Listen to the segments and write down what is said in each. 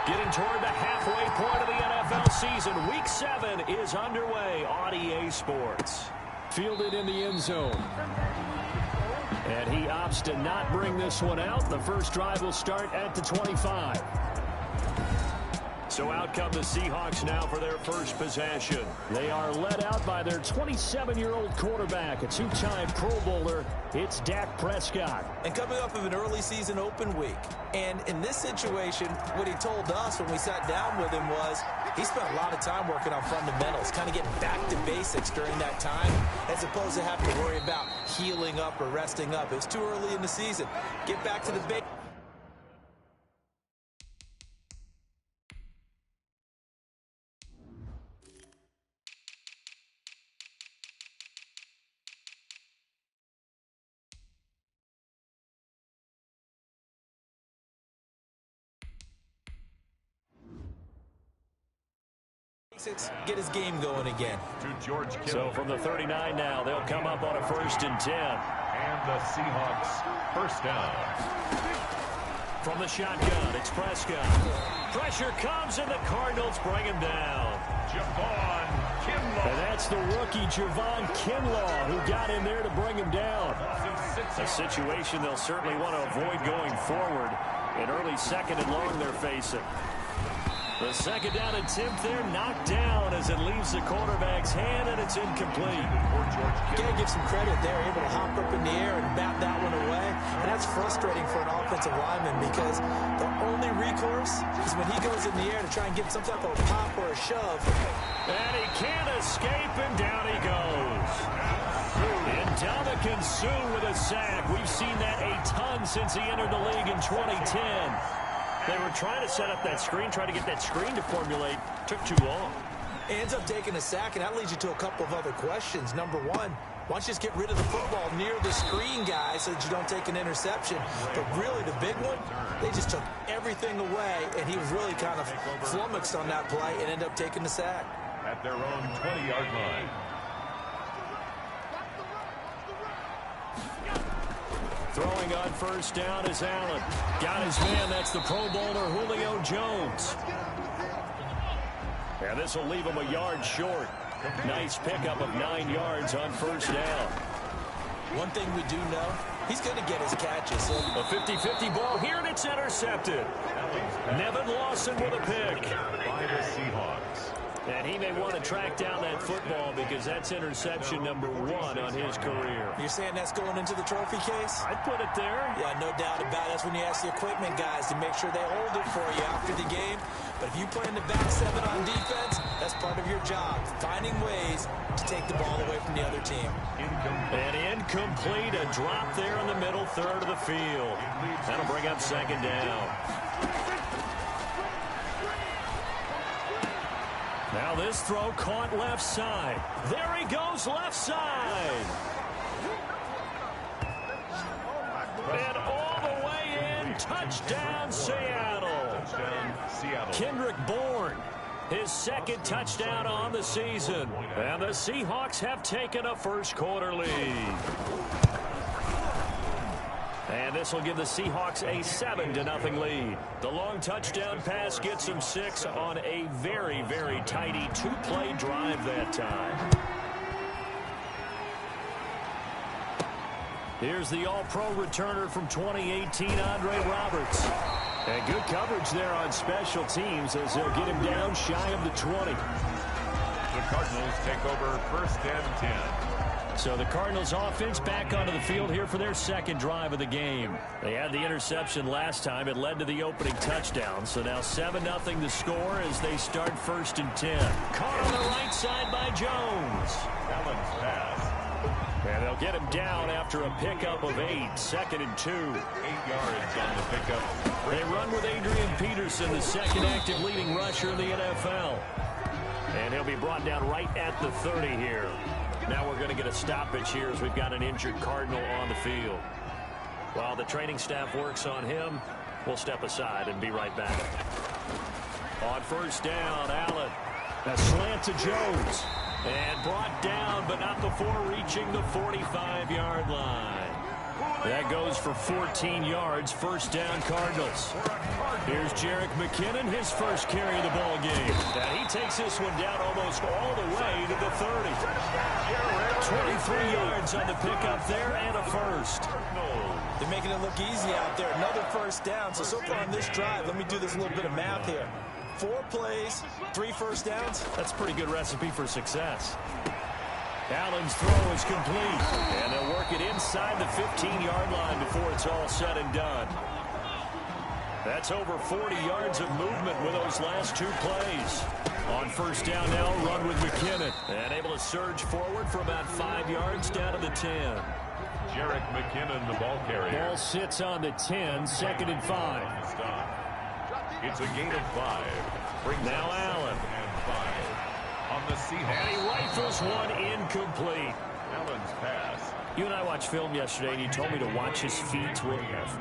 Getting toward the halfway point of the NFL season. Week 7 is underway on EA Sports. Fielded in the end zone. And he opts to not bring this one out. The first drive will start at the 25. So out come the Seahawks now for their first possession. They are led out by their 27-year-old quarterback, a two-time Pro Bowler. It's Dak Prescott. And coming off of an early season open week. And in this situation, what he told us when we sat down with him was he spent a lot of time working on fundamentals, kind of getting back to basics during that time, as opposed to having to worry about healing up or resting up. It was too early in the season. Get back to the basics. Get his game going again. To George Kittle. So from the 39 now, they'll come up on a 1st and 10. And the Seahawks first down. From the shotgun, it's Prescott. Pressure comes, and the Cardinals bring him down. Javon Kinlaw. And that's the rookie Javon Kinlaw who got in there to bring him down. A situation they'll certainly want to avoid going forward. An early 2nd and long they're facing. The 2nd down attempt there knocked down as it leaves the quarterback's hand, and it's incomplete. You got to give some credit there, able to hop up in the air and bat that one away. And that's frustrating for an offensive lineman because the only recourse is when he goes in the air to try and get some type of pop or a shove. And he can't escape, and down he goes. Ndamukong Suh with a sack. We've seen that a ton since he entered the league in 2010. They were trying to set up that screen, trying to get that screen to formulate. Took too long. Ends up taking a sack, and that leads you to a couple of other questions. Number one, why don't you just get rid of the football near the screen, guy, so that you don't take an interception? But really, the big one, they just took everything away, and he was really kind of flummoxed on that play and ended up taking the sack. At their own 20-yard line. Throwing on 1st down is Allen. Got his man. That's the Pro Bowler Julio Jones. And this will leave him a yard short. Nice pickup of 9 yards on 1st down. One thing we do know, he's going to get his catches. A 50-50 ball here, and it's intercepted. Nevin Lawson with a pick. By the Seahawks. And he may want to track down that football because that's interception number 1 on his career. You're saying that's going into the trophy case? I'd put it there. Yeah, no doubt about it. That's when you ask the equipment guys to make sure they hold it for you after the game. But if you play in the back 7 on defense, that's part of your job, finding ways to take the ball away from the other team. And incomplete, a drop there in the middle third of the field. That'll bring up 2nd down. Now this throw caught left side. There he goes left side. And all the way in, touchdown Seattle. Kendrick Bourne, his 2nd touchdown on the season. And the Seahawks have taken a first-quarter lead. And this will give the Seahawks a 7-0 lead. The long touchdown pass gets them 6 on a very, very tidy 2-play drive that time. Here's the All-Pro returner from 2018, Andre Roberts. And good coverage there on special teams as they'll get him down shy of the 20. The Cardinals take over 1st and 10. So the Cardinals offense back onto the field here for their 2nd drive of the game. They had the interception last time. It led to the opening touchdown. So now 7-0 the score as they start 1st and 10. Caught on the right side by Jones. Allen's pass. And they'll get him down after a pickup of 8. 2nd and 2. 8 yards on the pickup. They run with Adrian Peterson, the 2nd active leading rusher in the NFL. And he'll be brought down right at the 30 here. Now we're going to get a stoppage here as we've got an injured Cardinal on the field. While the training staff works on him, we'll step aside and be right back. On 1st down, Allen. A slant to Jones. And brought down, but not before reaching the 45-yard line. That goes for 14 yards, first down Cardinals. Here's Jerick McKinnon, his first carry of the ball game. And he takes this one down almost all the way to the 30. 23 yards on the pickup there and a first. They're making it look easy out there. Another first down. So far on this drive, let me do this little bit of math here. 4 plays, 3 first downs. That's a pretty good recipe for success. Allen's throw is complete. And they'll work it inside the 15-yard line before it's all said and done. That's over 40 yards of movement with those last 2 plays. On first down now, run with McKinnon. And able to surge forward for about 5 yards down to the 10. Jerick McKinnon, the ball carrier. Ball sits on the 10, 2nd and 5. It's a gain of 5. Brings now Allen. And 5 on the Seahawks. And he rifles one incomplete. Allen's pass. You and I watched film yesterday, and you told me to watch his feet. For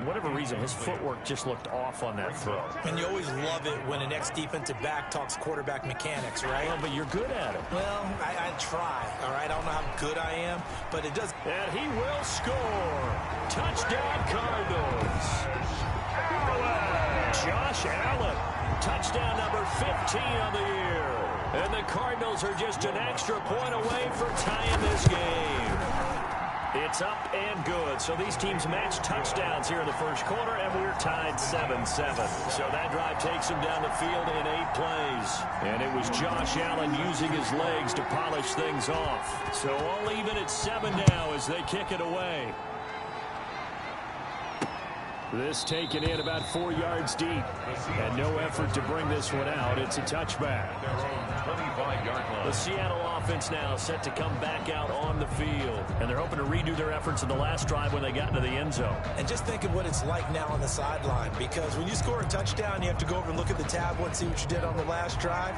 whatever reason, his footwork just looked off on that throw. And you always love it when an ex-defensive back talks quarterback mechanics, right? Well, but you're good at it. Well, I try, all right? I don't know how good I am, but it does. And he will score. Touchdown, Cardinals. Josh Allen. Touchdown number 15 on the year. And the Cardinals are just an extra point away from tying this game. It's up and good. So these teams match touchdowns here in the first quarter, and we're tied 7-7. So that drive takes them down the field in 8 plays. And it was Josh Allen using his legs to polish things off. So all even at 7 now as they kick it away. This taken in about 4 yards deep. And no effort to bring this one out. It's a touchback. Their own 25-yard line. The Seattle offense now set to come back out on the field. And they're hoping to redo their efforts in the last drive when they got into the end zone. And just think of what it's like now on the sideline. Because when you score a touchdown, you have to go over and look at the tablet and see what you did on the last drive.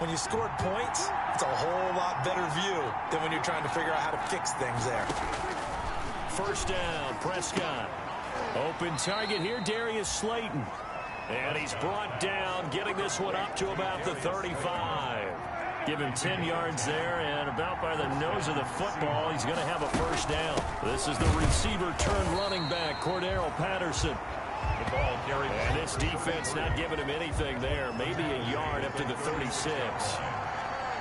When you scored points, it's a whole lot better view than when you're trying to figure out how to fix things there. First down, Prescott. Open target here, Darius Slayton. And he's brought down, getting this one up to about the 35. Give him 10 yards there, and about by the nose of the football, he's going to have a first down. This is the receiver turned running back, Cordero Patterson. The ball carried. And this defense not giving him anything there. Maybe a yard up to the 36.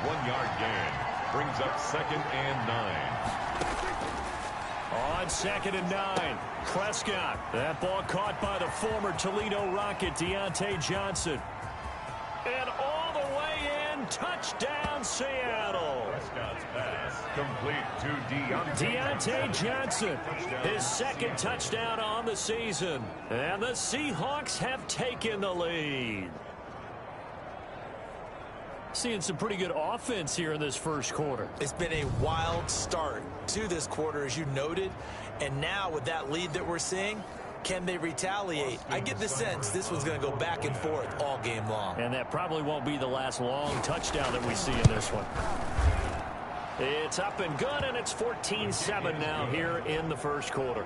1-yard gain. Brings up 2nd and 9. On 2nd and 9, Prescott. That ball caught by the former Toledo Rocket, Deontay Johnson. And all the way in, touchdown Seattle. Prescott's pass complete to Deontay Johnson, his 2nd touchdown on the season. And the Seahawks have taken the lead. Seeing some pretty good offense here in this first quarter. It's been a wild start to this quarter, as you noted. And now with that lead that we're seeing, can they retaliate? I get the sense this one's going to go back and forth all game long. And that probably won't be the last long touchdown that we see in this one. It's up and good, and it's 14-7 now here in the first quarter.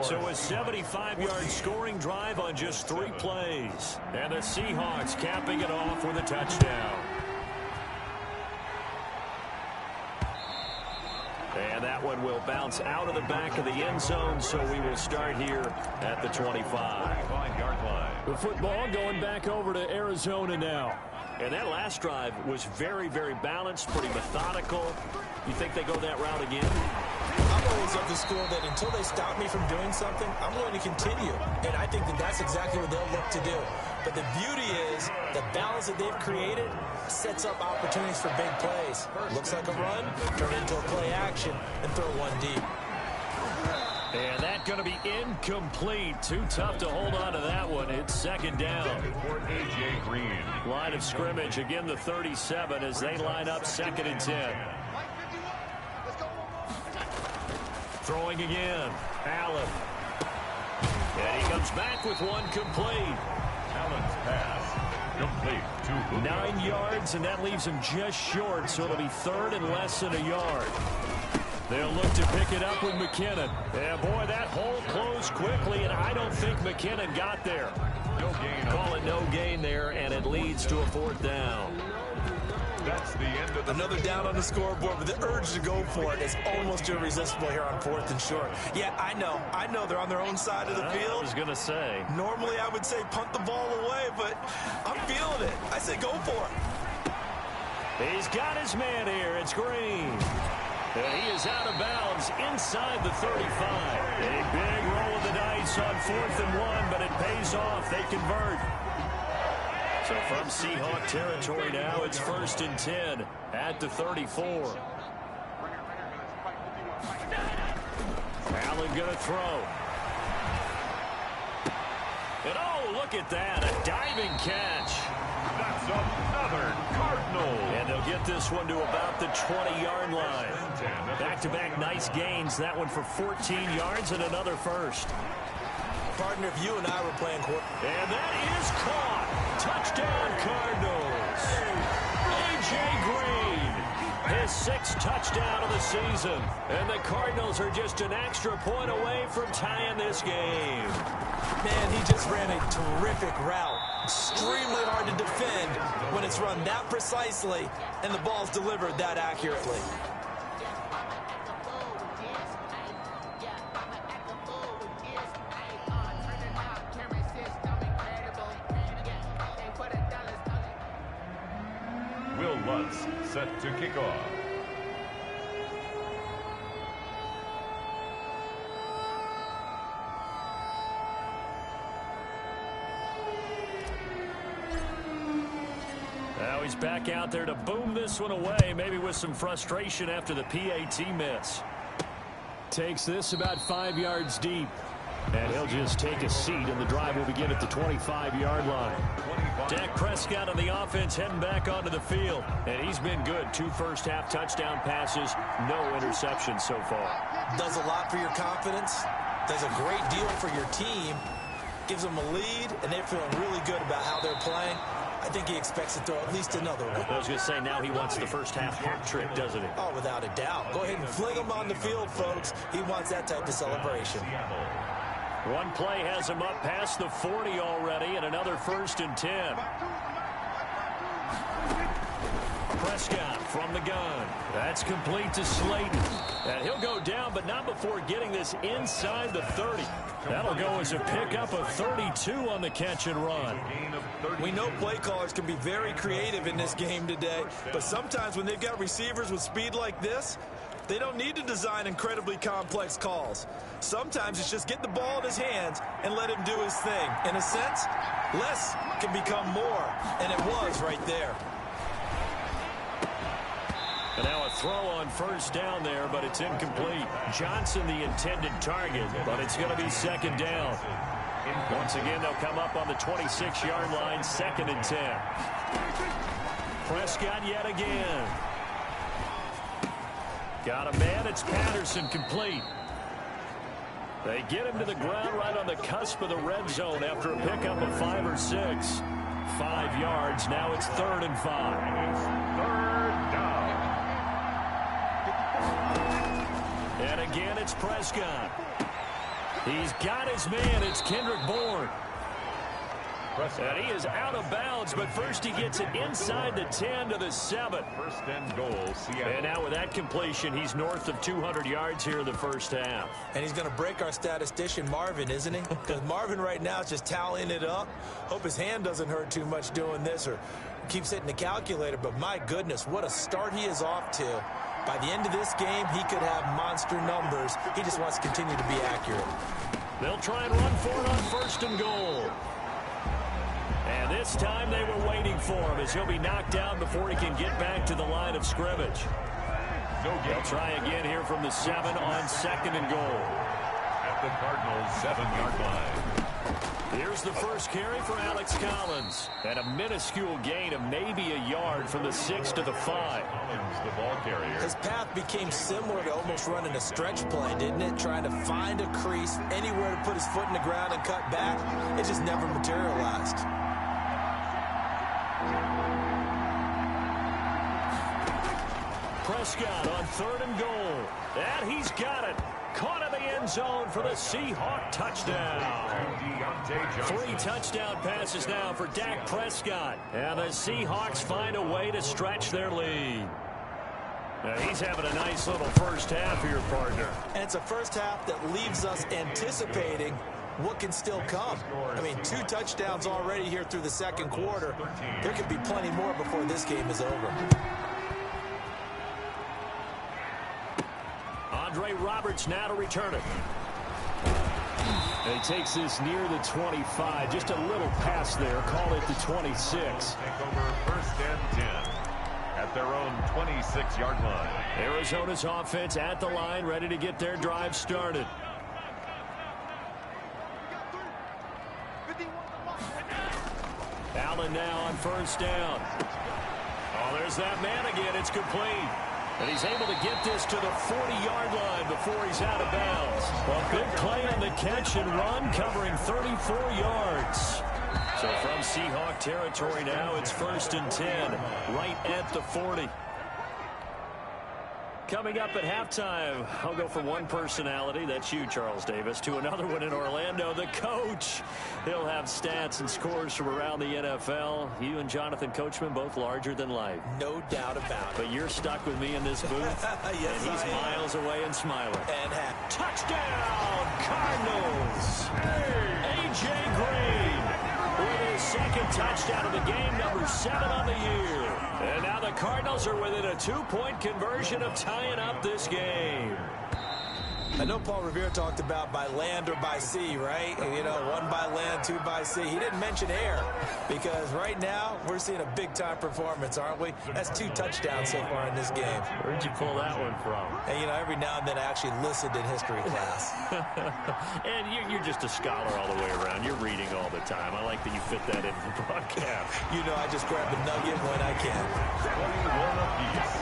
So a 75-yard scoring drive on just 3 plays. And the Seahawks capping it off with a touchdown. And that one will bounce out of the back of the end zone, so we will start here at the 25-yard line. The football going back over to Arizona now. And that last drive was very, very balanced, pretty methodical. You think they go that route again? I'm always of the school that until they stop me from doing something, I'm going to continue. And I think that that's exactly what they'll look to do. But the beauty is the balance that they've created sets up opportunities for big plays. Looks like a run, turn it into a play action, and throw one deep. And that's going to be incomplete. Too tough to hold on to that one. It's 2nd down. For A.J. Green. Line of scrimmage, again the 37 as they line up 2nd and 10. Throwing again. Allen. And he comes back with one complete. Allen's pass complete to 9 yards, and that leaves him just short, so it'll be 3rd and less than a yard. They'll look to pick it up with McKinnon. And boy, that hole closed quickly, and I don't think McKinnon got there. No gain. Call it no gain there, and it leads to a 4th down. That's the end of the Another down on the scoreboard, but the urge to go for it is almost irresistible here on 4th and short. Yeah, I know they're on their own side of the field. I was going to say. Normally I would say punt the ball away, but I'm feeling it. I say go for it. He's got his man here. It's Green. And he is out of bounds inside the 35. A big roll of the dice on 4th and 1, but it pays off. They convert. So from Seahawk territory now, it's 1st and 10 at the 34. Allen going to throw. And oh, look at that, a diving catch. That's another Cardinal. And they'll get this one to about the 20-yard line. Back-to-back nice gains. That one for 14 yards and another first. Partner, if you and I were playing quarterback. And that is caught. Touchdown, Cardinals. A.J. Green, his 6th touchdown of the season. And the Cardinals are just an extra point away from tying this game. Man, he just ran a terrific route. Extremely hard to defend when it's run that precisely and the ball's delivered that accurately. Will Lutz set to kick off. Now he's back out there to boom this one away, maybe with some frustration after the PAT miss. Takes this about 5 yards deep. And he'll just take a seat, and the drive will begin at the 25-yard line. Dak Prescott on the offense heading back onto the field. And he's been good. 2 first-half touchdown passes, no interceptions so far. Does a lot for your confidence. Does a great deal for your team. Gives them a lead, and they're feeling really good about how they're playing. I think he expects to throw at least another one. I was going to say, now he wants the first-half hat trick, doesn't he? Oh, without a doubt. Go ahead and fling him on the field, folks. He wants that type of celebration. One play has him up past the 40 already, and another 1st and 10. Prescott from the gun. That's complete to Slayton. And he'll go down, but not before getting this inside the 30. That'll go as a pickup of 32 on the catch and run. We know play callers can be very creative in this game today, but sometimes when they've got receivers with speed like this, they don't need to design incredibly complex calls. Sometimes it's just get the ball in his hands and let him do his thing. In a sense, less can become more, and it was right there. And now a throw on 1st down there, but it's incomplete. Johnson the intended target, but it's going to be 2nd down. Once again, they'll come up on the 26-yard line, 2nd and 10. Prescott yet again. Got a man, it's Patterson, complete. They get him to the ground right on the cusp of the red zone after a pickup of 5 or 6. 5 yards, now it's 3rd and 5. Third down. And again, it's Prescott. He's got his man, it's Kendrick Bourne. And he is out of bounds, but first he gets it inside the 10 to the 7. 1st and goal, Seattle. And now with that completion, he's north of 200 yards here in the first half. And he's going to break our statistician, Marvin, isn't he? Because Marvin right now is just tallying it up. Hope his hand doesn't hurt too much doing this or keeps hitting the calculator. But my goodness, what a start he is off to. By the end of this game, he could have monster numbers. He just wants to continue to be accurate. They'll try and run for it on 1st and goal. And this time they were waiting for him as he'll be knocked down before he can get back to the line of scrimmage. They'll try again here from the 7 on 2nd and goal. At the Cardinals' 7-yard line. Here's the first carry for Alex Collins. And a minuscule gain of maybe a yard from the 6 to the 5. Collins, the ball carrier. His path became similar to almost running a stretch play, didn't it? Trying to find a crease, anywhere to put his foot in the ground and cut back. It just never materialized. Prescott on 3rd and goal. And he's got it. Caught in the end zone for the Seahawk touchdown. Deontay 3 touchdown passes now for Dak Prescott. And the Seahawks find a way to stretch their lead. Now he's having a nice little first half here, partner. And it's a first half that leaves us anticipating what can still come. I mean, 2 touchdowns already here through the second quarter. There could be plenty more before this game is over. Andre Roberts now to return it. And he takes this near the 25. Just a little pass there. Call it the 26. Take over first and 10 at their own 26-yard line. Arizona's offense at the line, ready to get their drive started. Allen now on first down. Oh, there's that man again. It's complete. And he's able to get this to the 40-yard line before he's out of bounds. Well, good play on the catch and run, covering 34 yards. So from Seahawk territory now, it's first and 10, right at the 40. Coming up at halftime, I'll go from one personality, that's you, Charles Davis, to another one in Orlando, the coach. He'll have stats and scores from around the NFL. You and Jonathan Coachman, both larger than life. No doubt about it. But you're stuck with me in this booth, yes, and he's miles away and smiling. And touchdown, Cardinals! A.J. Green with his second touchdown of the game, number 7 on the year. And now the Cardinals are within a 2-point conversion of tying up this game. I know Paul Revere talked about by land or by sea, right? You know, 1 by land, 2 by sea. He didn't mention air because right now we're seeing a big-time performance, aren't we? That's 2 touchdowns so far in this game. Where'd you pull that one from? And, you know, every now and then I actually listened in history class. And you're just a scholar all the way around. You're reading all the time. I like that you fit that in the broadcast. You know, I just grab a nugget when I can. 21 apiece.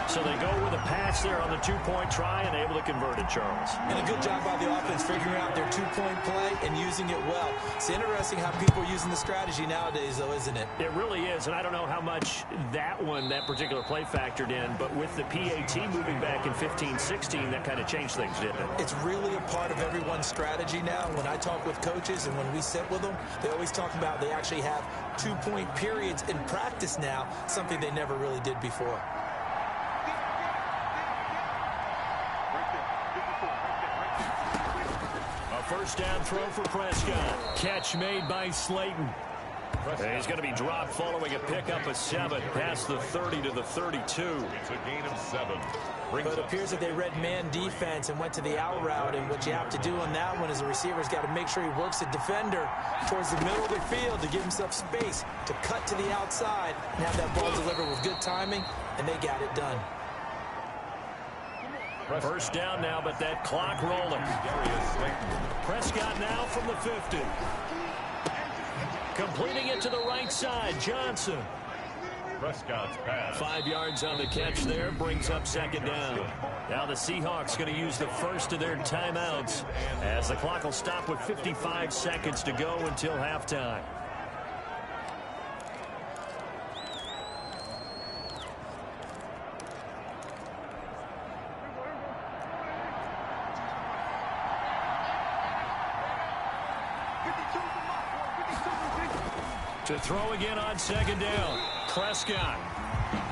So they go with a pass there on the 2-point try and able to convert it, Charles. And a good job by the offense figuring out their 2-point play and using it well. It's interesting how people are using the strategy nowadays, though, isn't it? It really is, and I don't know how much that particular play factored in, but with the PAT moving back in 15-16, that kind of changed things, didn't it? It's really a part of everyone's strategy now. When I talk with coaches and when we sit with them, they always talk about they actually have 2-point periods in practice now, something they never really did before. First down throw for Prescott. Catch made by Slayton. And he's going to be dropped following a pickup of 7 past the 30 to the 32. It's a gain of 7. But it appears that they read man defense and went to the out route. And what you have to do on that one is the receiver's got to make sure he works the defender towards the middle of the field to give himself space to cut to the outside and have that ball delivered with good timing, and they got it done. First down now, but that clock rolling. Prescott now from the 50. Completing it to the right side, Johnson. Prescott's pass. 5 yards on the catch there, brings up second down. Now the Seahawks going to use the first of their timeouts as the clock will stop with 55 seconds to go until halftime. To throw again on second down. Prescott.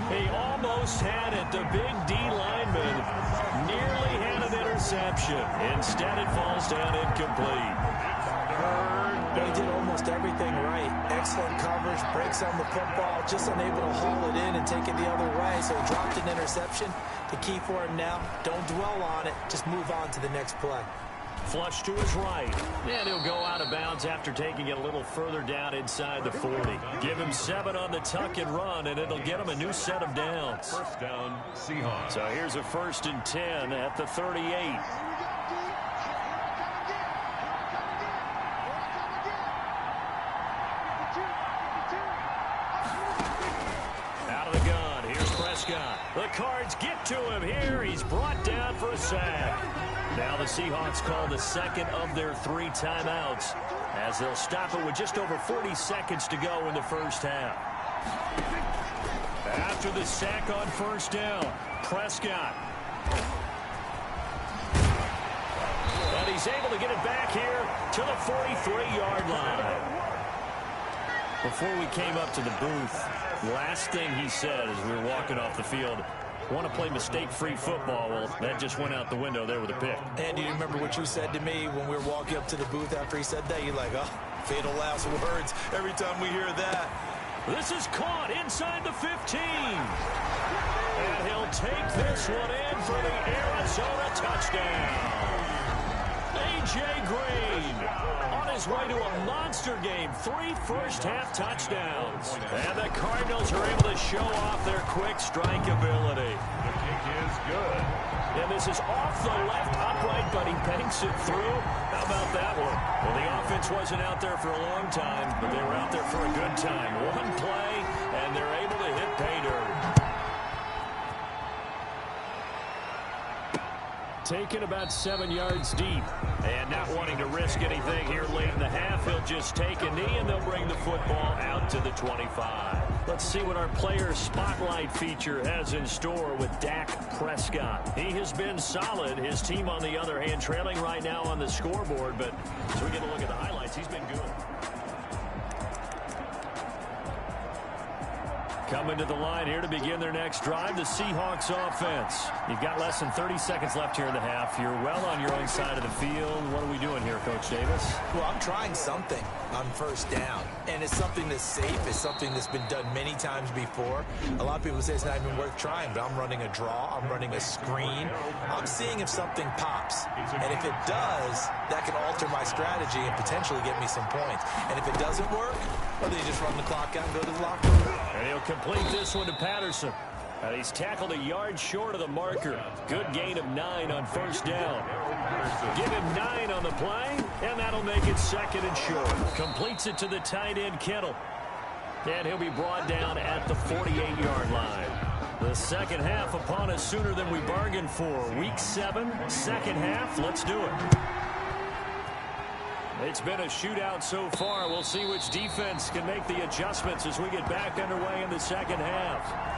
He almost had it. The big D lineman nearly had an interception. Instead, it falls down incomplete. Well, he did almost everything right. Excellent coverage, breaks on the football, just unable to haul it in and take it the other way. So he dropped an interception. The key for him now, don't dwell on it. Just move on to the next play. Flush to his right. And he'll go out of bounds after taking it a little further down inside the 40. Give him 7 on the tuck and run, and it'll get him a new set of downs. First down, Seahawks. So here's a 1st and 10 at the 38. Out of the gun. Here's Prescott. The Cards get to him here. He's brought down for a sack. Now the Seahawks call the second of their 3 timeouts as they'll stop it with just over 40 seconds to go in the first half. After the sack on first down, Prescott. And he's able to get it back here to the 43-yard line. Before we came up to the booth, last thing he said as we were walking off the field, want to play mistake-free football. Well, that just went out the window there with a pick. And do you remember what you said to me when we were walking up to the booth after he said that? You're like, oh, fatal last words every time we hear that. This is caught inside the 15. And he'll take this one in for the Arizona touchdown. A.J. Green on his way to a monster game. 3 first-half touchdowns. And the Cardinals are able to show off their quick strike ability. The kick is good. And this is off the left upright, but he banks it through. How about that one? Well, the offense wasn't out there for a long time, but they were out there for a good time. One play, and they're able to hit pay dirt. Taken about 7 yards deep. And not wanting to risk anything here late in the half, he'll just take a knee, and they'll bring the football out to the 25. Let's see what our player spotlight feature has in store with Dak Prescott. He has been solid. His team, on the other hand, trailing right now on the scoreboard. But as we get a look at the highlights, he's been good. Coming to the line here to begin their next drive, the Seahawks offense. You've got less than 30 seconds left here in the half. You're well on your own side of the field. What are we doing here, Coach Davis? Well, I'm trying something on first down, and it's something that's safe. It's something that's been done many times before. A lot of people say it's not even worth trying, but I'm running a draw. I'm running a screen. I'm seeing if something pops, and if it does, that can alter my strategy and potentially get me some points. And if it doesn't work, well, then you just run the clock out and go to the locker room. And he'll complete this one to Patterson. He's tackled a yard short of the marker. Good gain of 9 on first down. Give him 9 on the play, and that'll make it second and short. Completes it to the tight end, Kittle. And he'll be brought down at the 48-yard line. The second half upon us sooner than we bargained for. Week 7, second half. Let's do it. It's been a shootout so far. We'll see which defense can make the adjustments as we get back underway in the second half.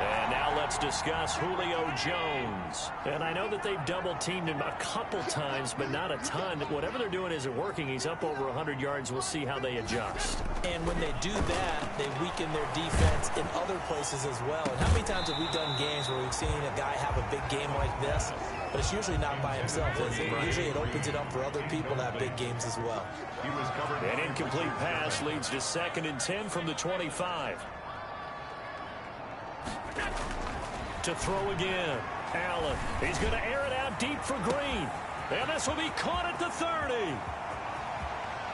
And now let's discuss Julio Jones. And I know that they've double-teamed him a couple times, but not a ton. Whatever they're doing isn't working. He's up over 100 yards. We'll see how they adjust. And when they do that, they weaken their defense in other places as well. And how many times have we done games where we've seen a guy have a big game like this? But it's usually not by himself, is it? Usually it opens it up for other people to have big games as well. An incomplete pass leads to 2nd and 10 from the 25. To throw again. Allen. He's going to air it out deep for Green. And this will be caught at the 30.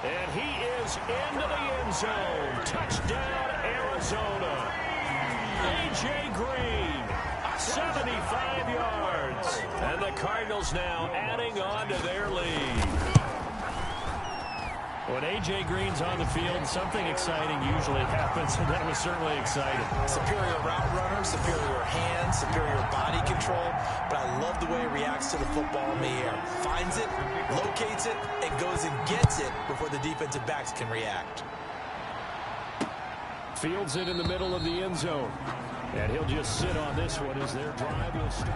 And he is into the end zone. Touchdown, Arizona. A.J. Green. 75 yards. And the Cardinals now adding on to their lead. When A.J. Green's on the field, something exciting usually happens, and that was certainly exciting. Superior route runner, superior hands, superior body control, but I love the way he reacts to the football in the air. Finds it, locates it, and goes and gets it before the defensive backs can react. Fields it in the middle of the end zone. And he'll just sit on this one as their drive will start.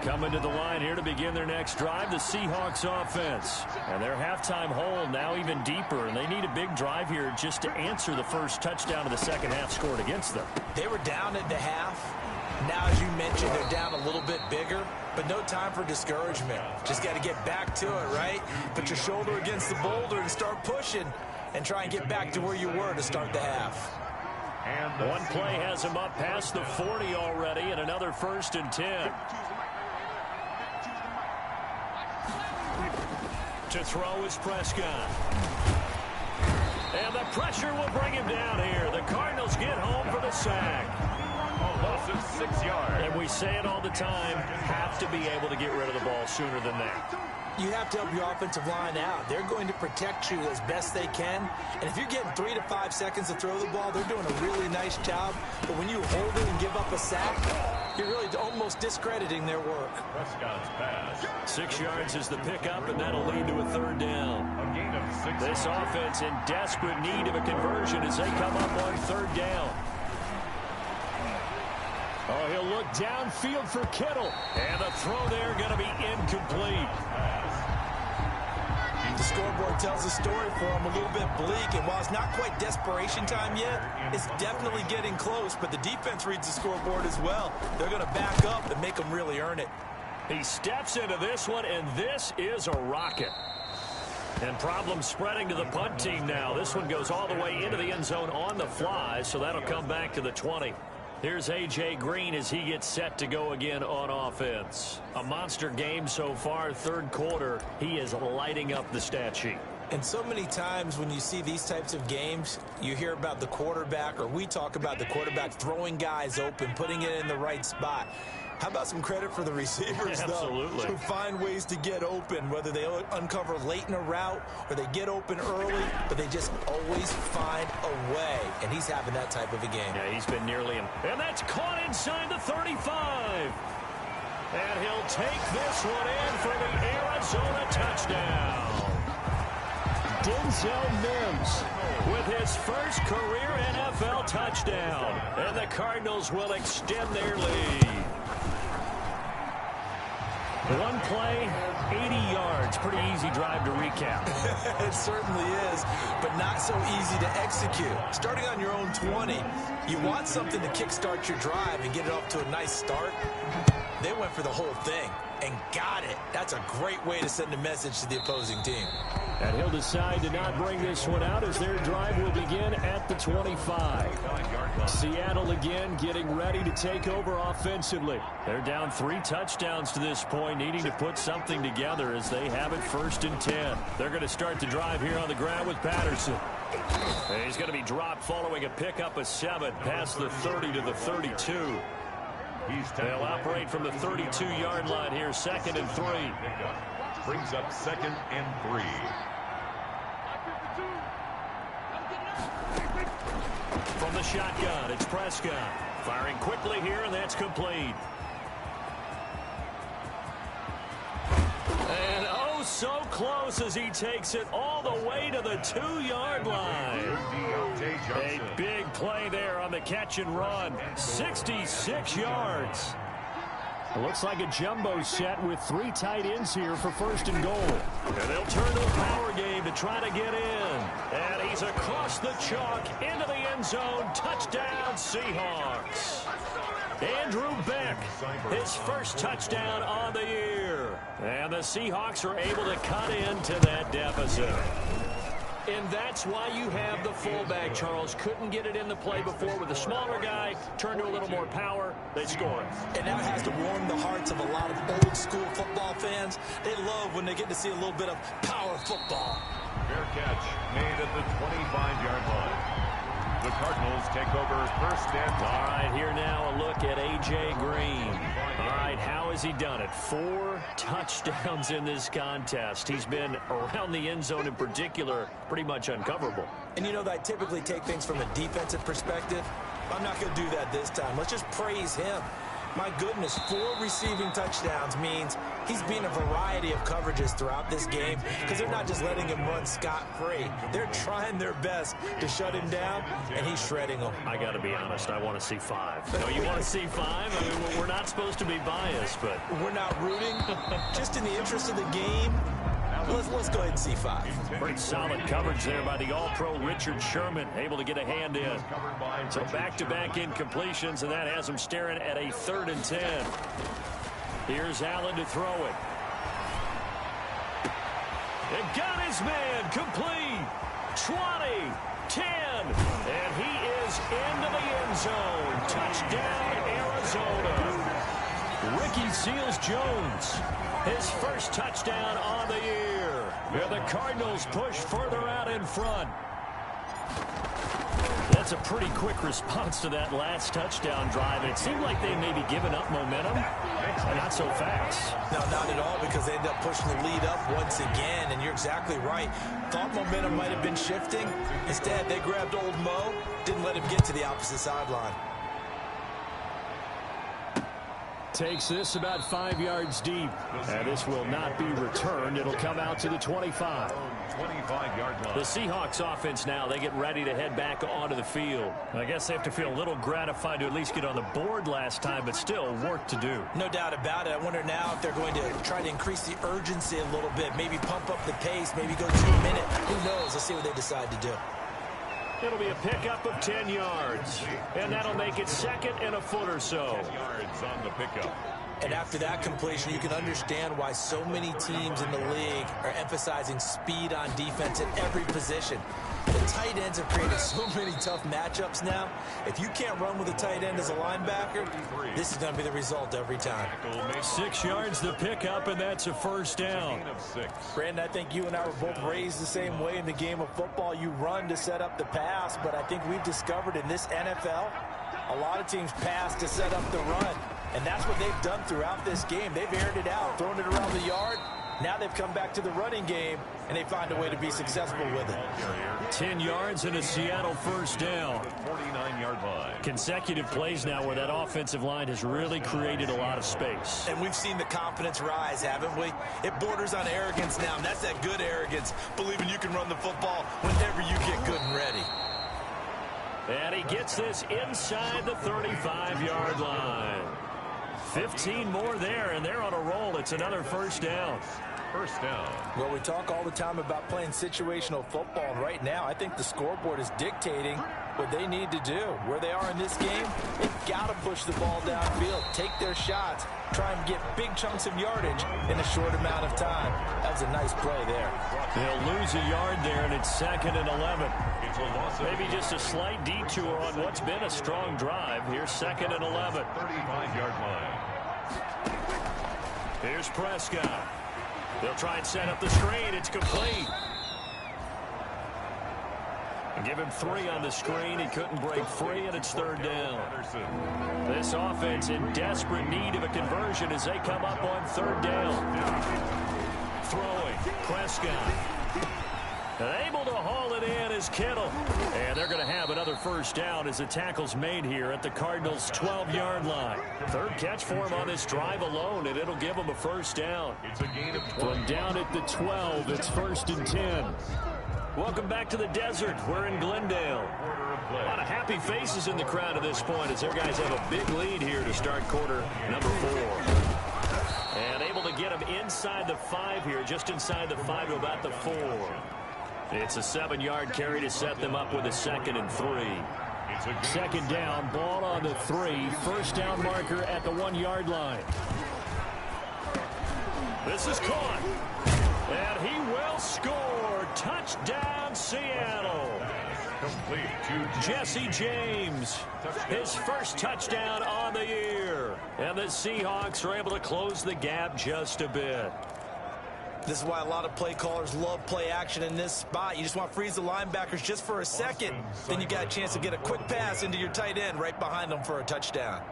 Coming to the line here to begin their next drive, the Seahawks offense. And their halftime hole now even deeper, and they need a big drive here just to answer the first touchdown of the second half scored against them. They were down at the half. Now, as you mentioned, they're down a little bit bigger, but no time for discouragement. Just got to get back to it, right? Put your shoulder against the boulder and start pushing and try and get back to where you were to start the half. And one play has him up past the 40 already, and another 1st and 10. To throw is Prescott. And the pressure will bring him down here. The Cardinals get home for the sack. A loss of 6 yards. And we say it all the time, have to be able to get rid of the ball sooner than that. You have to help your offensive line out. They're going to protect you as best they can. And if you're getting 3 to 5 seconds to throw the ball, they're doing a really nice job. But when you hold it and give up a sack, you're really almost discrediting their work. Prescott's pass. 6 yards is the pickup, and that'll lead to a 3rd down. A gain of 6 This yards. offense in desperate need of a conversion as they come up on 3rd down. Oh, he'll look downfield for Kittle. And the throw there going to be incomplete. scoreboard tells a story for him, a little bit bleak. And while it's not quite desperation time yet, it's definitely getting close. But the defense reads the scoreboard as well. They're going to back up and make them really earn it. He steps into this one, and this is a rocket. And problems spreading to the punt team now. This one goes all the way into the end zone on the fly, so that'll come back to the 20. Here's A.J. Green as he gets set to go again on offense. A monster game so far, third quarter. He is lighting up the stat sheet. And so many times when you see these types of games, you hear about the quarterback, or we talk about the quarterback throwing guys open, putting it in the right spot. How about some credit for the receivers, though, who find ways to get open, whether they uncover late in a route or they get open early, but they just always find a way. And he's having that type of a game. Yeah, he's been nearly him. And that's caught inside the 35. And he'll take this one in for the Arizona touchdown. Denzel Mims with his first career NFL touchdown. And the Cardinals will extend their lead. One play, 80 yards. Pretty easy drive to recap. It certainly is, but not so easy to execute. Starting on your own 20, you want something to kickstart your drive and get it off to a nice start. They went for the whole thing and got it. That's a great way to send a message to the opposing team. And he'll decide to not bring this one out as their drive will begin at the 25. Seattle again getting ready to take over offensively. They're down 3 touchdowns to this point, needing to put something together as they have it 1st and 10. They're going to start the drive here on the ground with Patterson. And he's going to be dropped following a pickup of 7 past the 30 to the 32. They'll operate from the 32-yard line here, 2nd and 3. Brings up 2nd and 3. From the shotgun, it's Prescott. Firing quickly here, and that's complete. And oh, so close as he takes it all the way to the 2-yard line. A big play there on the catch and run. 66 yards. It looks like a jumbo set with 3 tight ends here for 1st and goal. And they'll turn to the power game to try to get in. And he's across the chalk into the end zone. Touchdown, Seahawks. Andrew Beck, his first touchdown on the year. And the Seahawks are able to cut into that deficit. And that's why you have the fullback, Charles. Couldn't get it in the play before with a smaller guy. Turned to a little more power. They score. And that has to warm the hearts of a lot of old-school football fans. They love when they get to see a little bit of power football. Fair catch made at the 25-yard line. The Cardinals take over 1st and 10. All right, here now a look at A.J. Green. All right, how has he done it? 4 touchdowns in this contest. He's been around the end zone in particular, pretty much uncoverable. And you know that I typically take things from a defensive perspective. I'm not going to do that this time. Let's just praise him. My goodness, 4 receiving touchdowns means he's been a variety of coverages throughout this game because they're not just letting him run scot-free. They're trying their best to shut him down, and he's shredding them. I got to be honest, I want to see 5. No, you want to see 5? I mean, we're not supposed to be biased, but... We're not rooting. Just in the interest of the game, let's go ahead and see 5. Pretty solid coverage there by the All-Pro Richard Sherman, able to get a hand in. So back-to-back incompletions, and that has him staring at a 3rd and 10. Here's Allen to throw it. And got his man complete. 20, 10, and he is into the end zone. Touchdown, Arizona. Ricky Seals-Jones, his first touchdown on the year. And the Cardinals push further out in front. That's a pretty quick response to that last touchdown drive. And it seemed like they may be giving up momentum. Not so fast. No, not at all, because they end up pushing the lead up once again. And you're exactly right. Thought momentum might have been shifting. Instead, they grabbed old Mo, didn't let him get to the opposite sideline. Takes this about 5 yards deep. And this will not be returned. It'll come out to the 25. 25-yard line. The Seahawks offense now, they get ready to head back onto the field. I guess they have to feel a little gratified to at least get on the board last time, but still work to do. No doubt about it. I wonder now if they're going to try to increase the urgency a little bit, maybe pump up the pace, maybe go 2 minute. Who knows? Let's see what they decide to do. It'll be a pickup of 10 yards, and that'll make it second and a foot or so. 10 yards on the pickup. And after that completion, you can understand why so many teams in the league are emphasizing speed on defense at every position. The tight ends have created so many tough matchups now. If you can't run with a tight end as a linebacker, this is going to be the result every time. 6 yards the pickup, and that's a first down. Brandon, I think you and I were both raised the same way in the game of football. You run to set up the pass, but I think we've discovered in this NFL, a lot of teams pass to set up the run. And that's what they've done throughout this game. They've aired it out, thrown it around the yard. Now they've come back to the running game, and they find a way to be successful with it. 10 yards and a Seattle first down. 49-yard line. Consecutive plays now where that offensive line has really created a lot of space. And we've seen the confidence rise, haven't we? It borders on arrogance now, and that's that good arrogance, believing you can run the football whenever you get good and ready. And he gets this inside the 35-yard line. 15 more there, and they're on a roll. It's another first down. First down. Well, we talk all the time about playing situational football, and right now I think the scoreboard is dictating what they need to do. Where they are in this game, they've got to push the ball downfield, take their shots, try and get big chunks of yardage in a short amount of time. That was a nice play there. They'll lose a yard there, and it's second and 11. Maybe just a slight detour on what's been a strong drive. Here's second and 11. 35-yard line. Here's Prescott. They'll try and set up the screen. It's complete. And give him 3 on the screen. He couldn't break free, and it's third down. This offense in desperate need of a conversion as they come up on third down. Throwing. Prescott. Able to haul it in is Kittle. And they're going to have another first down as the tackle's made here at the Cardinals' 12-yard line. Third catch for him on this drive alone, and it'll give him a first down. It's a gain of 20. From down at the 12, it's first and 10. Welcome back to the desert. We're in Glendale. A lot of happy faces in the crowd at this point as their guys have a big lead here to start quarter number 4. And able to get him inside the 5 here, just inside the 5 to about the 4. It's a 7-yard carry to set them up with a second and 3. Second down, ball on the 3. First down marker at the 1-yard line. This is caught. And he will score. Touchdown, Seattle. Complete to Jesse James. His first touchdown on the year. And the Seahawks are able to close the gap just a bit. This is why a lot of play callers love play action in this spot. You just want to freeze the linebackers just for a second. Then you got a chance to get a quick pass into your tight end right behind them for a touchdown.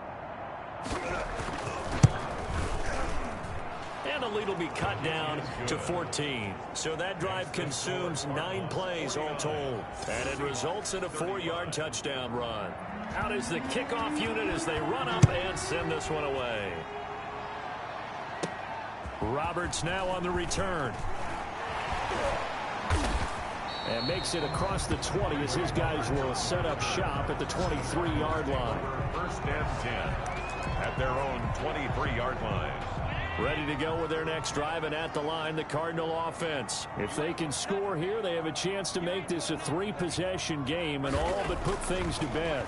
And the lead will be cut down to 14. So that drive consumes 9 plays all told. And it results in a 4-yard touchdown run. Out is the kickoff unit as they run up and send this one away. Roberts now on the return. And makes it across the 20 as his guys will set up shop at the 23-yard line. First and 10 at their own 23-yard line. Ready to go with their next drive, and at the line, the Cardinal offense. If they can score here, they have a chance to make this a 3-possession game and all but put things to bed.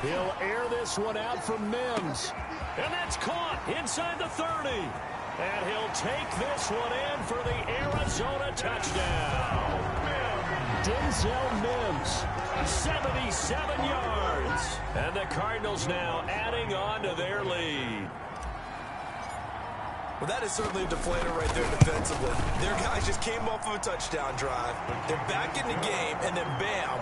He'll air this one out from Mims. And that's caught inside the 30. And he'll take this one in for the Arizona touchdown. Denzel Mims, 77 yards. And the Cardinals now adding on to their lead. Well, that is certainly a deflator right there defensively. Their guys just came off of a touchdown drive. They're back in the game, and then bam,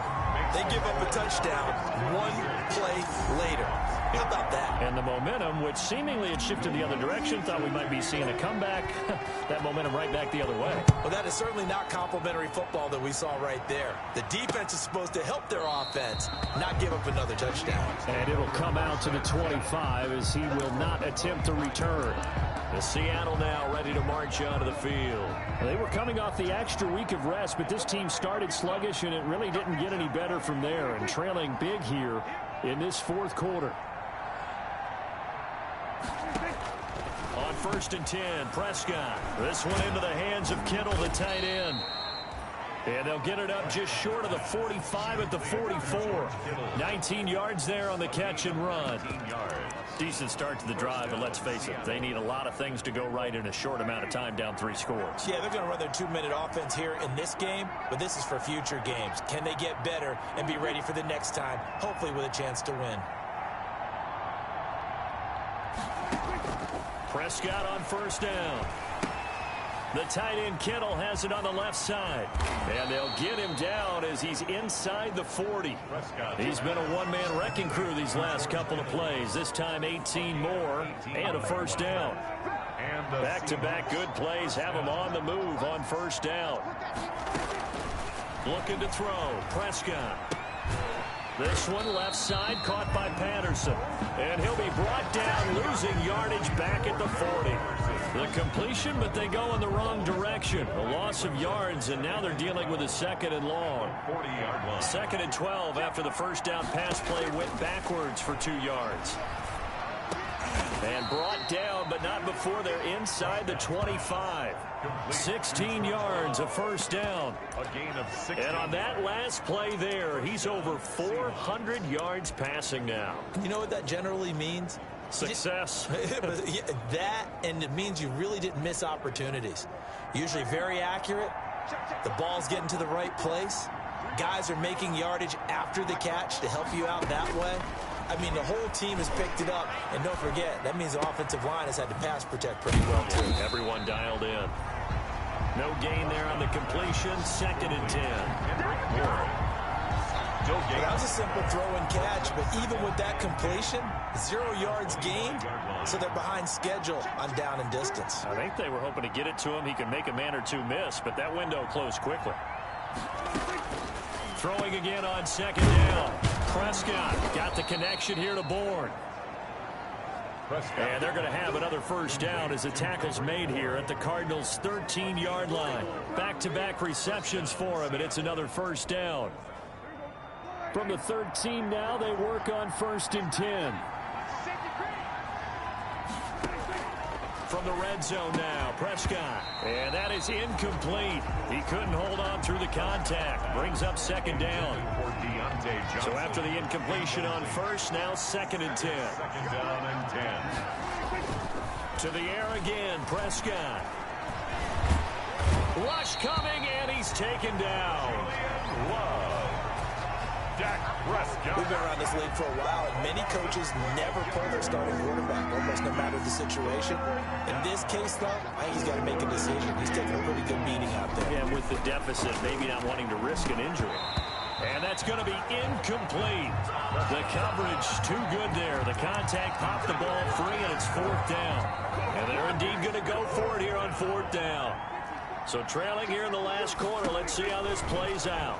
they give up a touchdown 1 play later. How about that? And the momentum, which seemingly had shifted the other direction, thought we might be seeing a comeback. That momentum right back the other way. Well, that is certainly not complimentary football that we saw right there. The defense is supposed to help their offense, not give up another touchdown. And it'll come out to the 25 as he will not attempt to return. The Seattle now ready to march onto the field. They were coming off the extra week of rest, but this team started sluggish, and it really didn't get any better from there, and trailing big here in this fourth quarter. On 1st and 10, Prescott. This one into the hands of Kittle, the tight end. And they'll get it up just short of the 45 at the 44. 19 yards there on the catch and run. Decent start to the drive, but let's face it, they need a lot of things to go right in a short amount of time, down 3 scores. Yeah, they're going to run their 2-minute offense here in this game, but this is for future games. Can they get better and be ready for the next time, hopefully with a chance to win? Prescott on 1st down. The tight end Kittle has it on the left side. And they'll get him down as he's inside the 40. He's been a one-man wrecking crew these last couple of plays. This time 18 more and a 1st down. Back-to-back good plays have him on the move on 1st down. Looking to throw. Prescott. This one left side caught by Patterson. And he'll be brought down, losing yardage back at the 40. The completion, but they go in the wrong direction. A loss of yards, and now they're dealing with a 2nd and long. 2nd and 12 after the 1st down pass play went backwards for 2 yards. And brought down, but not before they're inside the 25. 16 yards, a 1st down. And on that last play there, he's over 400 yards passing now. You know what that generally means? Success. That, and it means you really didn't miss opportunities. Usually very accurate. The ball's getting to the right place. Guys are making yardage after the catch to help you out that way. I mean, the whole team has picked it up. And don't forget, that means the offensive line has had to pass protect pretty well, too. Everyone dialed in. No gain there on the completion. 2nd and 10. That was a simple throw and catch, but even with that completion, 0 yards gained, so they're behind schedule on down and distance. I think they were hoping to get it to him. He could make a man or two miss, but that window closed quickly. Throwing again on 2nd down. Prescott got the connection here to Bourne. And they're going to have another 1st down as the tackle's made here at the Cardinals' 13-yard line. Back-to-back receptions for him, and it's another 1st down. From the 13 now, they work on 1st and 10. From the red zone now, Prescott. And that is incomplete. He couldn't hold on through the contact. Brings up 2nd down. So after the incompletion on 1st, now 2nd and 10. 2nd down and 10. To the air again, Prescott. Rush coming, and he's taken down. We've been around this league for a while, and many coaches never pull their starting quarterback, almost no matter the situation. In this case, though, I think he's got to make a decision. He's taking a pretty good beating out there. Yeah, with the deficit, maybe not wanting to risk an injury. And that's going to be incomplete. The coverage too good there. The contact popped the ball free, and it's 4th down. And they're indeed going to go for it here on 4th down. So trailing here in the last quarter, let's see how this plays out.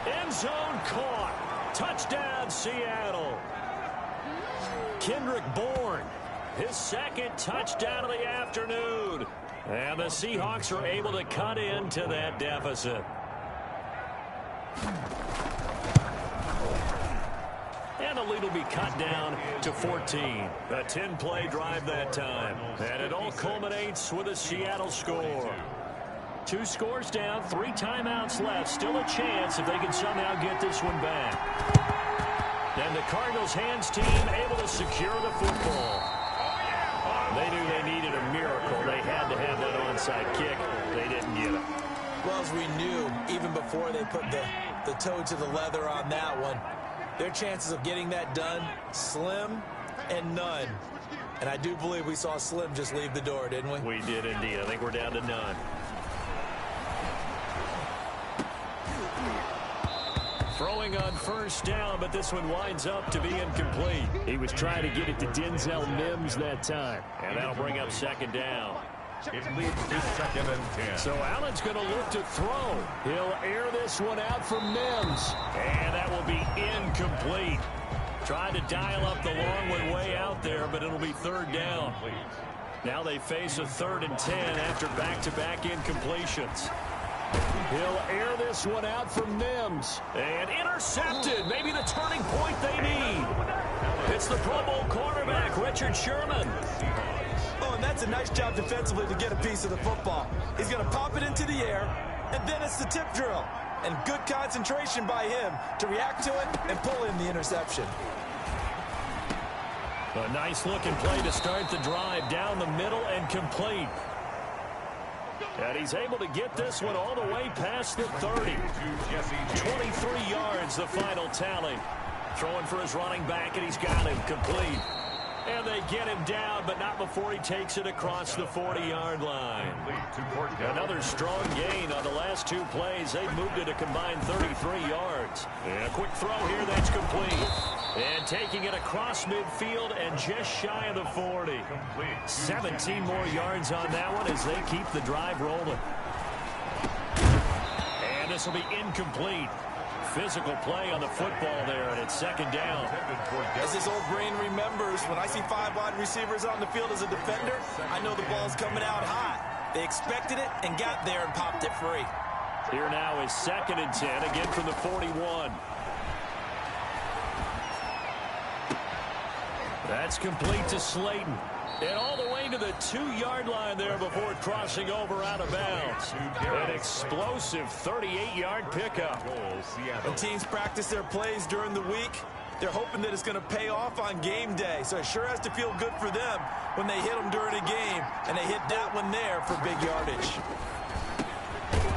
End zone caught. Touchdown, Seattle. Kendrick Bourne, his 2nd touchdown of the afternoon. And the Seahawks are able to cut into that deficit. And the lead will be cut down to 14. A 10-play drive that time. And it all culminates with a Seattle score. 2 scores down, 3 timeouts left. Still a chance if they can somehow get this one back. And the Cardinals' hands team able to secure the football. They knew they needed a miracle. They had to have that onside kick. They didn't get it. Well, as we knew, even before they put the toe to the leather on that one, their chances of getting that done, slim and none. And I do believe we saw Slim just leave the door, didn't we? We did indeed. I think we're down to none. Throwing on first down, but this one winds up to be incomplete. He was trying to get it to Denzel Mims that time. And that'll bring up second down. It leads to 2nd and 10. So Allen's going to look to throw. He'll air this one out for Mims. And that will be incomplete. Tried to dial up the long way out there, but it'll be 3rd down. Now they face a 3rd and 10 after back-to-back incompletions. He'll air this one out for Mims. And intercepted. Maybe the turning point they need. It's the Pro Bowl cornerback, Richard Sherman. Oh, and that's a nice job defensively to get a piece of the football. He's going to pop it into the air, and then it's the tip drill. And good concentration by him to react to it and pull in the interception. A nice-looking play to start the drive down the middle and complete. And he's able to get this one all the way past the 30. 23 yards, the final tally. Throwing for his running back, and he's got him complete. And they get him down, but not before he takes it across the 40-yard line. Another strong gain on the last 2 plays. They've moved it a combined 33 yards. And a quick throw here that's complete. And taking it across midfield and just shy of the 40. 17 more yards on that one as they keep the drive rolling. And this will be incomplete. Physical play on the football there, and it's 2nd down. As his old brain remembers, when I see 5 wide receivers on the field as a defender, I know the ball's coming out hot. They expected it and got there and popped it free. Here now is 2nd and 10, again from the 41. That's complete to Slayton. And all the way to the 2-yard line there before crossing over out of bounds. An explosive 38-yard pickup. When teams practice their plays during the week, they're hoping that it's going to pay off on game day. So it sure has to feel good for them when they hit them during a game. And they hit that one there for big yardage.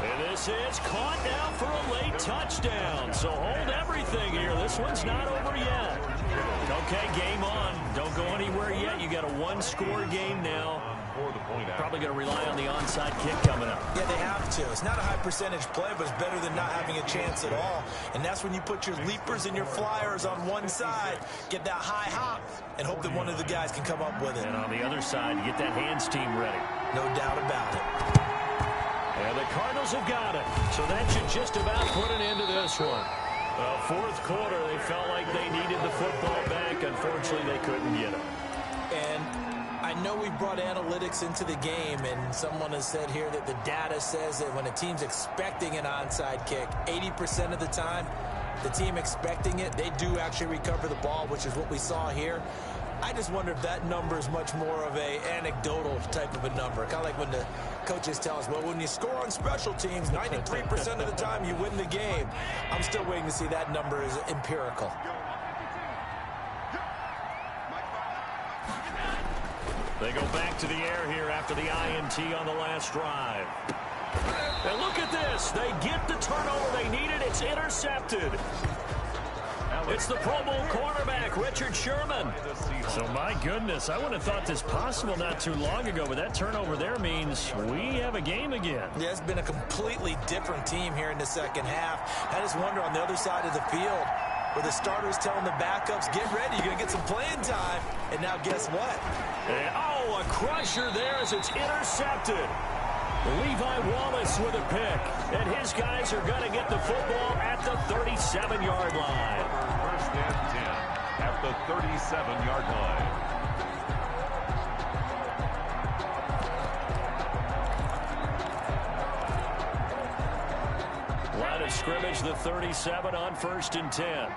And this is caught now for a late touchdown. So hold everything here. This one's not over yet. Okay, game on. Don't go anywhere yet. You got a 1-score game now. Probably going to rely on the onside kick coming up. Yeah, they have to. It's not a high percentage play, but it's better than not having a chance at all. And that's when you put your leapers and your flyers on one side, get that high hop, and hope that one of the guys can come up with it. And on the other side, you get that hands team ready. No doubt about it. And the Cardinals have got it. So that should just about put an end to this one. 4th quarter, they felt like they needed the football back. Unfortunately, they couldn't get it. And I know we brought analytics into the game, and someone has said here that the data says that when a team's expecting an onside kick, 80% of the time, the team expecting it, they do actually recover the ball, which is what we saw here. I just wonder if that number is much more of a anecdotal type of a number. Kind of like when the coaches tell us, well, when you score on special teams, 93% of the time you win the game. I'm still waiting to see that number is empirical. They go back to the air here after the INT on the last drive. And look at this. They get the turnover they needed. It's intercepted. It's the Pro Bowl cornerback, Richard Sherman. So, my goodness, I wouldn't have thought this possible not too long ago, but that turnover there means we have a game again. Yeah, it's been a completely different team here in the second half. I just wonder on the other side of the field, where the starters telling the backups, get ready, you're going to get some playing time. And now guess what? And, a crusher there as it's intercepted. Levi Wallace with a pick. And his guys are going to get the football at the 37-yard line. 1st and 10 at the 37-yard line. Line of scrimmage, the 37 on 1st and 10.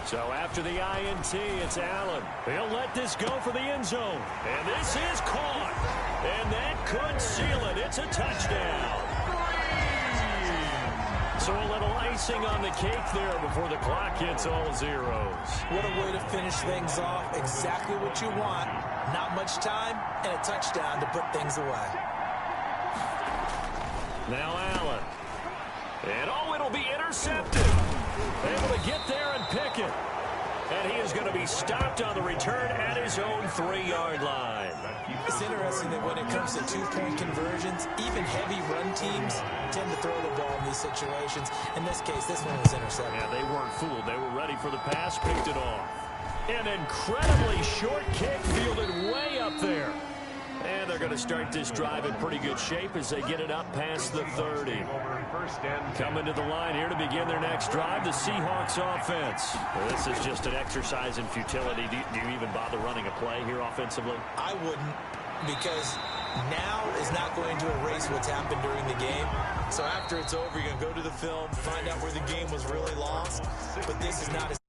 So after the INT, it's Allen. He'll let this go for the end zone. And this is caught. And that could seal it. It's a touchdown. So a little icing on the cake there before the clock hits all zeros. What a way to finish things off. Exactly what you want. Not much time and a touchdown to put things away. Now Allen. And it'll be intercepted. Able to get there and pick it. And he is going to be stopped on the return at his own 3-yard line. It's interesting that when it comes to two-point conversions, even heavy run teams tend to throw the ball in these situations. In this case, this one was intercepted. Yeah, they weren't fooled. They were ready for the pass, picked it off. An incredibly short kick fielded way up there. And they're going to start this drive in pretty good shape as they get it up past the 30. Coming to the line here to begin their next drive, the Seahawks offense. Well, this is just an exercise in futility. Do you even bother running a play here offensively? I wouldn't, because now is not going to erase what's happened during the game. So after it's over, you're going to go to the film, find out where the game was really lost. But this is not a